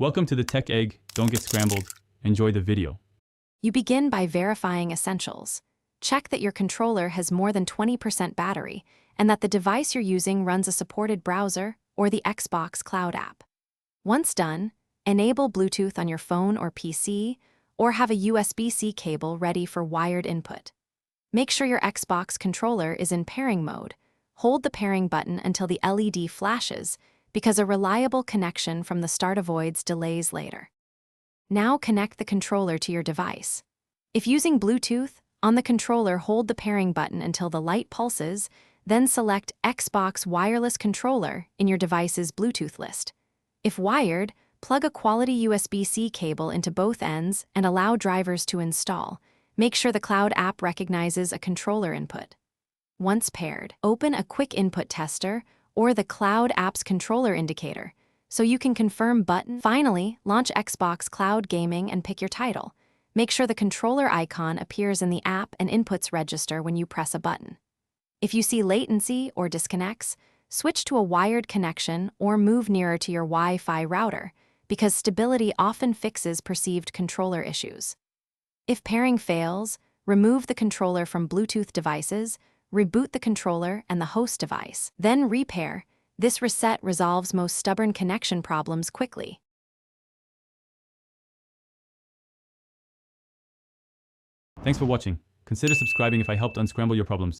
Welcome to the Tech Egg. Don't get scrambled. Enjoy the video. You begin by verifying essentials. Check that your controller has more than 20% battery and that the device you're using runs a supported browser or the Xbox Cloud app. Once done, enable Bluetooth on your phone or PC, or have a USB-C cable ready for wired input. Make sure your Xbox controller is in pairing mode. Hold the pairing button until the LED flashes, because a reliable connection from the start avoids delays later. Now connect the controller to your device. If using Bluetooth, on the controller hold the pairing button until the light pulses, then select Xbox Wireless Controller in your device's Bluetooth list. If wired, plug a quality USB-C cable into both ends and allow drivers to install. Make sure the Cloud app recognizes a controller input. Once paired, open a quick input tester or the Cloud app's controller indicator so you can confirm button. Finally, launch Xbox Cloud Gaming and pick your title. Make sure the controller icon appears in the app and inputs register when you press a button. If you see latency or disconnects, switch to a wired connection or move nearer to your Wi-Fi router, because stability often fixes perceived controller issues. If pairing fails, remove the controller from Bluetooth devices, reboot the controller and the host device, then repair. This reset resolves most stubborn connection problems quickly. Thanks for watching. Consider subscribing if I helped unscramble your problems.